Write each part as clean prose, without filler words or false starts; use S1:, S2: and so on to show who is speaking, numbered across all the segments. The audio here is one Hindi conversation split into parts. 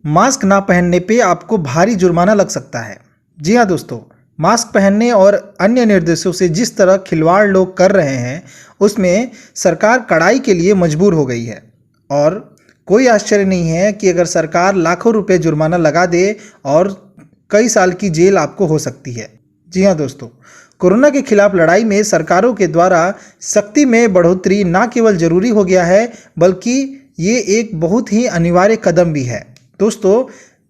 S1: मास्क ना पहनने पे आपको भारी जुर्माना लग सकता है। जी हाँ दोस्तों, मास्क पहनने और अन्य निर्देशों से जिस तरह खिलवाड़ लोग कर रहे हैं, उसमें सरकार कड़ाई के लिए मजबूर हो गई है। और कोई आश्चर्य नहीं है कि अगर सरकार लाखों रुपए जुर्माना लगा दे और कई साल की जेल आपको हो सकती है। जी हाँ दोस्तों, कोरोना के खिलाफ लड़ाई में सरकारों के द्वारा सख्ती में बढ़ोतरी न केवल जरूरी हो गया है, बल्कि ये एक बहुत ही अनिवार्य कदम भी है। दोस्तों,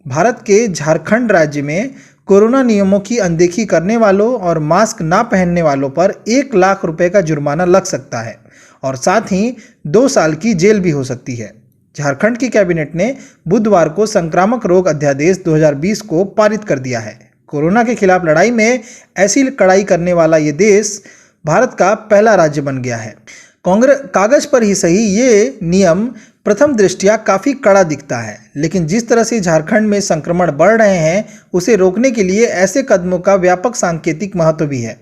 S1: भारत के झारखंड राज्य में कोरोना नियमों की अनदेखी करने वालों और मास्क ना पहनने वालों पर 1 लाख रुपए का जुर्माना लग सकता है और साथ ही 2 साल की जेल भी हो सकती है। झारखंड की कैबिनेट ने बुधवार को संक्रामक रोग अध्यादेश 2020 को पारित कर दिया है। कोरोना के खिलाफ लड़ाई में ऐसी कड़ाई करने वाला ये देश भारत का पहला राज्य बन गया है। कागज पर ही सही, ये नियम प्रथम दृष्टया काफ़ी कड़ा दिखता है, लेकिन जिस तरह से झारखंड में संक्रमण बढ़ रहे हैं, उसे रोकने के लिए ऐसे कदमों का व्यापक सांकेतिक महत्व भी है।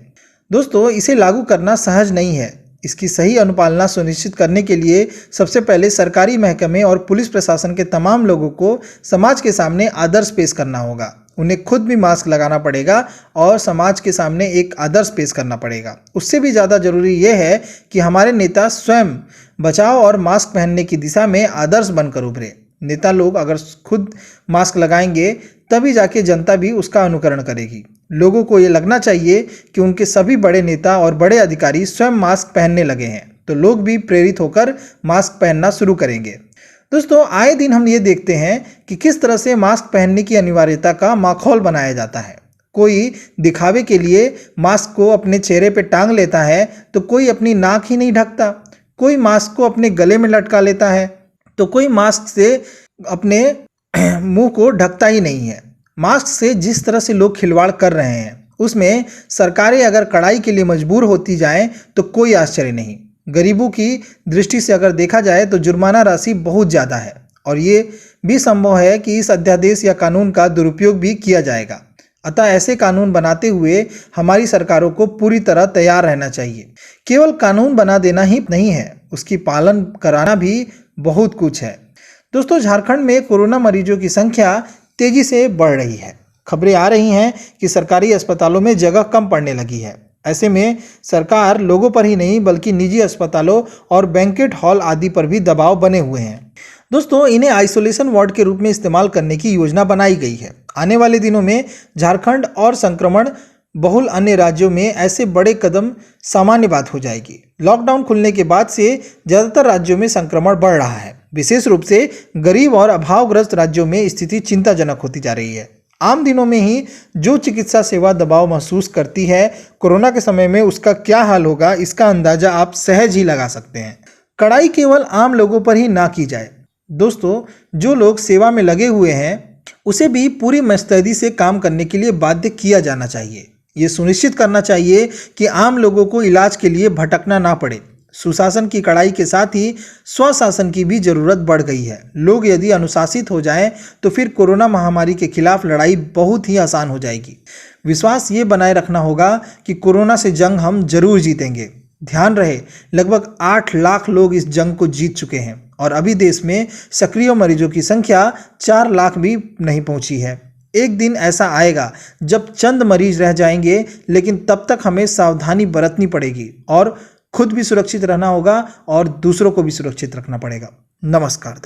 S1: दोस्तों, इसे लागू करना सहज नहीं है। इसकी सही अनुपालना सुनिश्चित करने के लिए सबसे पहले सरकारी महकमे और पुलिस प्रशासन के तमाम लोगों को समाज के सामने आदर्श पेश करना होगा। उन्हें खुद भी मास्क लगाना पड़ेगा और समाज के सामने एक आदर्श पेश करना पड़ेगा। उससे भी ज़्यादा जरूरी यह है कि हमारे नेता स्वयं बचाव और मास्क पहनने की दिशा में आदर्श बनकर उभरे। नेता लोग अगर खुद मास्क लगाएंगे, तभी जाके जनता भी उसका अनुकरण करेगी। लोगों को ये लगना चाहिए कि उनके सभी बड़े नेता और बड़े अधिकारी स्वयं मास्क पहनने लगे हैं, तो लोग भी प्रेरित होकर मास्क पहनना शुरू करेंगे। दोस्तों, आए दिन हम ये देखते हैं कि किस तरह से मास्क पहनने की अनिवार्यता का माखौल बनाया जाता है। कोई दिखावे के लिए मास्क को अपने चेहरे पे टांग लेता है, तो कोई अपनी नाक ही नहीं ढकता, कोई मास्क को अपने गले में लटका लेता है, तो कोई मास्क से अपने मुंह को ढकता ही नहीं है। मास्क से जिस तरह से लोग खिलवाड़ कर रहे हैं, उसमें सरकारें अगर कड़ाई के लिए मजबूर होती जाएं, तो कोई आश्चर्य नहीं। गरीबों की दृष्टि से अगर देखा जाए तो जुर्माना राशि बहुत ज़्यादा है और ये भी संभव है कि इस अध्यादेश या कानून का दुरुपयोग भी किया जाएगा। अतः ऐसे कानून बनाते हुए हमारी सरकारों को पूरी तरह तैयार रहना चाहिए। केवल कानून बना देना ही नहीं है, उसकी पालन कराना भी बहुत कुछ है। दोस्तों, झारखंड में कोरोना मरीजों की संख्या तेजी से बढ़ रही है। खबरें आ रही हैं कि सरकारी अस्पतालों में जगह कम पड़ने लगी है। ऐसे में सरकार लोगों पर ही नहीं, बल्कि निजी अस्पतालों और बैंकेट हॉल आदि पर भी दबाव बने हुए हैं। दोस्तों, इन्हें आइसोलेशन वार्ड के रूप में इस्तेमाल करने की योजना बनाई गई है। आने वाले दिनों में झारखंड और संक्रमण बहुल अन्य राज्यों में ऐसे बड़े कदम सामान्य बात हो जाएगी। लॉकडाउन खुलने के बाद से ज़्यादातर राज्यों में संक्रमण बढ़ रहा है। विशेष रूप से गरीब और अभावग्रस्त राज्यों में स्थिति चिंताजनक होती जा रही है। आम दिनों में ही जो चिकित्सा सेवा दबाव महसूस करती है, कोरोना के समय में उसका क्या हाल होगा, इसका अंदाजा आप सहज ही लगा सकते हैं। कड़ाई केवल आम लोगों पर ही ना की जाए। दोस्तों, जो लोग सेवा में लगे हुए हैं, उसे भी पूरी मुस्तैदी से काम करने के लिए बाध्य किया जाना चाहिए। ये सुनिश्चित करना चाहिए कि आम लोगों को इलाज के लिए भटकना ना पड़े। सुशासन की कड़ाई के साथ ही स्वशासन की भी जरूरत बढ़ गई है। लोग यदि अनुशासित हो जाएं, तो फिर कोरोना महामारी के खिलाफ लड़ाई बहुत ही आसान हो जाएगी। विश्वास ये बनाए रखना होगा कि कोरोना से जंग हम जरूर जीतेंगे। ध्यान रहे, लगभग 8 लाख लोग इस जंग को जीत चुके हैं और अभी देश में सक्रिय मरीजों की संख्या 4 लाख भी नहीं पहुंची है। एक दिन ऐसा आएगा जब चंद मरीज रह जाएंगे, लेकिन तब तक हमें सावधानी बरतनी पड़ेगी और खुद भी सुरक्षित रहना होगा और दूसरों को भी सुरक्षित रखना पड़ेगा। नमस्कार।